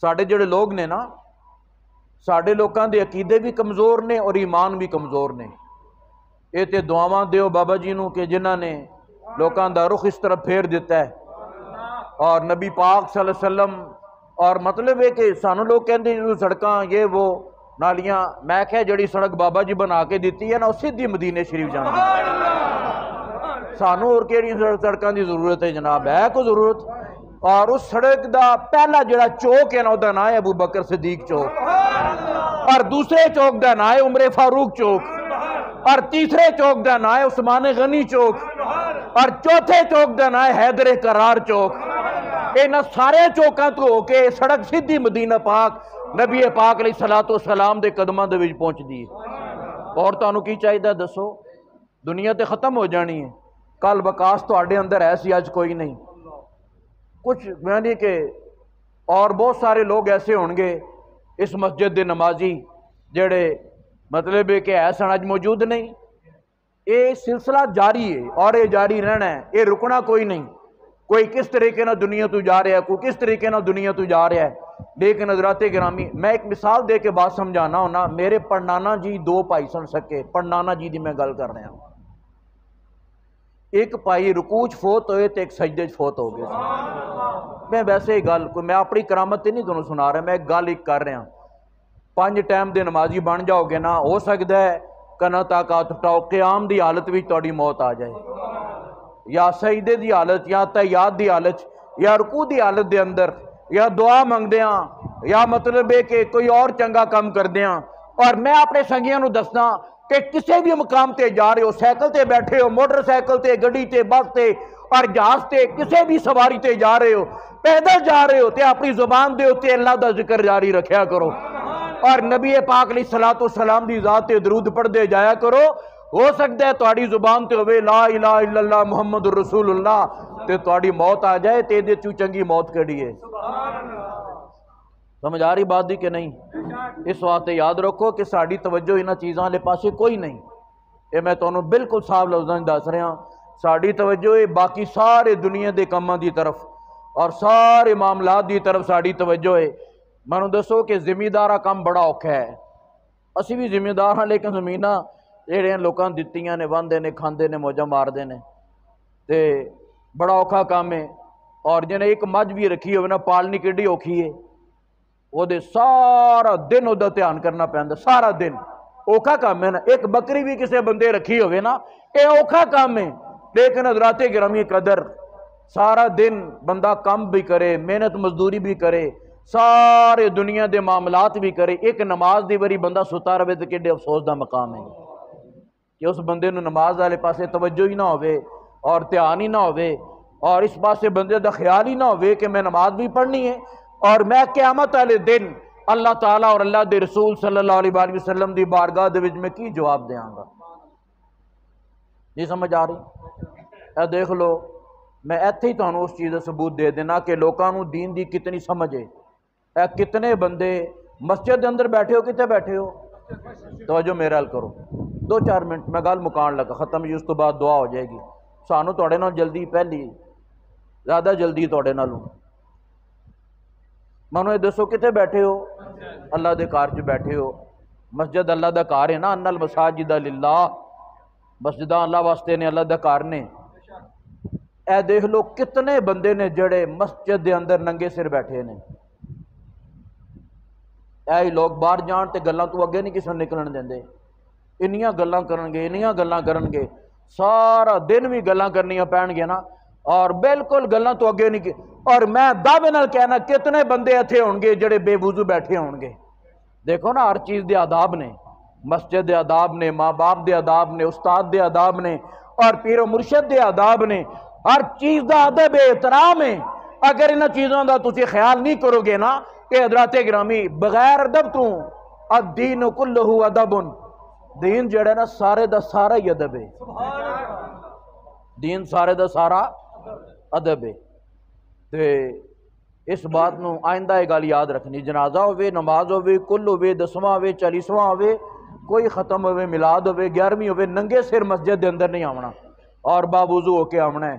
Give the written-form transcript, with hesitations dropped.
ساڈے جڑے لوگ نے نا، ساڈے لوکاں دے عقیدے بھی کمزور نے اور ایمان بھی کمزور نے۔ یہ تے دعاواں دیو بابا جی نو کہ جنہاں نے لوکاں دا رخ اس طرف پھیر دیتا ہے، اور نبی پاک صلی اللہ علیہ وسلم، اور مطلب ہے کہ سانو لوگ کہندے جو سڑکاں یہ وہ نالیاں، میں کہا جڑی سڑک بابا جی بنا کے دیتی ہے نا وہ سیدھی مدینے شریف جاندی ہے۔ سانو اور کیڑی سڑکاں دی ضرورت ہے جناب؟ ہے کوئی ضرورت؟ اور اس سڑک دا پہلا جڑا چوک ہے نا وہ دا نام ہے ابو بکر صدیق چوک، اور دوسرے چوک دا نام ہے عمر فاروق چوک، اور تیسرے چوک دا نام ہے عثمان غنی چوک، اور چوتھے چوک دا نام ہے حیدر کرار چوک۔ انہاں سارے چوکاں تو ہو کے سڑک سیدھی مدینہ پاک نبی پاک علیہ السلام دے قدماں دے وچ پہنچ دی ہے۔ اور تانوں کی چاہیے دسو؟ دنیا تے ختم ہو جانی ہے، کل وکاس تواڈے اندر ہے سی، اج کوئی نہیں۔ کچھ یعنی کہ اور بہت سارے لوگ ایسے ہون گے اس مسجد دے نمازی جڑے مطلب ہے کہ ایسا اج موجود نہیں۔ یہ سلسلہ جاری ہے اور یہ جاری رہنا ہے، یہ رکنا کوئی نہیں۔ کوئی کس طریقے نہ دنیا تو جا رہا ہے، کوئی کس طریقے نہ دنیا تو جا رہا ہے۔ لیکن حضرات گرامی، میں ایک مثال دے کے بات سمجھانا ہونا۔ میرے پڑنانا جی دو بھائی سن سکے، پڑنانا جی دی میں گل کر رہا ہوں۔ ایک بھائی رکوع فوت ہوئے تو ایک سجدے فوت ہو گئے۔ میں ویسے ہی گل میں اپنی کرامت نہیں تمہیں سنا رہا، میں ایک گل ایک کر رہا۔ 5 ٹائم دے نمازی بن جاؤ گے نا، ہو سکتا ہے کنا طاقت ٹاؤ قیام دی حالت بھی تہاڈی موت آ جائے، یا سجدے دی حالت، یا تحیات دی حالت، یا رکوع دی حالت دے اندر، یا دعا منگدیاں، یا مطلب ہے کہ کوئی اور چنگا کام کردیاں۔ اور میں اپنے سنگیاں نو دسنا کہ کسی بھی مقام تے جا رہے ہو، سائیکل تے بیٹھے ہو، موٹر سائیکل تے، گڈی تے، بس تے اور جہاز تے، کسی بھی سواری تے جا رہے ہو، پیدل جا رہے ہو تے اپنی زبان دے ہوتے اللہ دا ذکر جاری رکھیا کرو، اور نبی پاک علیہ السلام دی ذات تے درود پڑھ دے جایا کرو۔ ہو سکتا ہے تہاڈی زبان تے ہوئے لا الہ الا اللہ محمد رسول اللہ، تے تہاڈی موت آ جائے تے دے چوں چنگی موت کیڑی ہے؟ سمجھ آ رہی بات دی کہ نہیں؟ اس واسطے یاد رکھو کہ ساڈی توجہ انہاں چیزاں لے پاسے کوئی نہیں۔ یہ میں تانوں بالکل صاف لفظاں دس رہا، ساڈی توجہ ہے باقی سارے دنیا دے کاماں دی طرف اور سارے معاملات دی طرف ساڈی توجہ ہے۔ مانو دسو کہ زمیندارا کام بڑا اوکھا ہے، اسی بھی زمیندار ہاں، لیکن زمیناں جہڑیاں لوکاں دتیاں نے وندے نے کھاندے نے موجاں ماردے نے، تے بڑا اوکھا کام ہے۔ اور جنہیں ایک مجھ بھی رکھی ہوئے نا، پالنی کیڈی اوکھی ہے، وہ دے سارا دن وہ دھیان کرنا پہنتا، سارا دن اوکھا کام ہے نا۔ ایک بکری بھی کسی بندے رکھی ہوئے نا، یہ اوکھا کام ہے، لیکن حضرات گرامی قدر سارا دن بندہ کام بھی کرے، محنت مزدوری بھی کرے، سارے دنیا دے معاملات بھی کرے، ایک نماز دی بری بندہ ستا رہے تو کیڈے افسوس دا مقام ہے کہ اس بندے نو نماز والے پاسے توجہ ہی نہ ہوئے اور دھیان ہی نہ ہوئے، اور اس پاسے بندے دا خیال ہی نہ ہوئے کہ میں نماز بھی پڑھنی ہے، اور میں قیامت والے دن اللہ تعالیٰ اور اللہ دے رسول صلی اللہ علیہ وآلہ وسلم دی بارگاہ دے وچ میں کی جواب دیاں گا؟ نہیں سمجھ آ رہی؟ اے دیکھ لو، میں ایتھے ہی تانوں اس چیز دا ثبوت دے دینا کہ لوکاں نو دین دی کتنی سمجھ ہے۔ اے کتنے بندے مسجد دے اندر بیٹھے ہو، کتے بیٹھے ہو؟ توجہ میرے حل کرو، 2-4 منٹ میں گل مکان لگا، ختم جی، اس تو بعد دعا ہو جائے گی۔ سانو تواڈے نال جلدی، پہلی زیادہ جلدی تواڈے نالوں۔ منو یہ دسو کتے بیٹھے ہو؟ اللہ دے گھر چ بیٹھے ہو۔ مسجد اللہ دا گھر ہے نا، ان المساجد للہ، مسجداں اللہ واسطے نے، اللہ دا گھر نے۔ اے دیکھ لو کتنے بندے نے جڑے مسجد دے اندر ننگے سر بیٹھے نے۔ اے لوگ باہر جان تے گلاں تو اگے نہیں کسی نکلن دیندے، انیاں گلاں کرن گے، انیاں گلاں کرن گے، سارا دن بھی گلاں کرنیاں پین گے نا، اور بالکل گلاں تو اگے نہیں۔ اور میں دعوے نال کہنا کتنے بندے ایتھے ہون گے جڑے بے وضو بیٹھے ہون گے۔ دیکھو نا، ہر چیز دے آداب نے، مسجد دے آداب نے، ماں باپ دے آداب نے، استاد دے آداب نے، اور پیر و مرشد دے آداب نے، ہر چیز دا ادب احترام ہے۔ اگر انہاں چیزوں دا تسی خیال نہیں کرو گے نا کہ حضرات گرامی بغیر ادب تو الدین کلہ ادب، دین جڑا نا سارے دا سارا ہی ادب ہے، دین سارے دا سارا ادب ہے۔ تے اس بات نو آئندہ یہ گل یاد رکھنی، جنازہ ہوئے، نماز ہوئے، کل ہوئے، 10واں ہوئے، 40واں ہوئے، کوئی ختم ہوئے، میلاد ہوئے، 11ویں ہوئے، ننگے سر مسجد دے اندر نہیں آونا اور باوضو ہو کے آونا ہے۔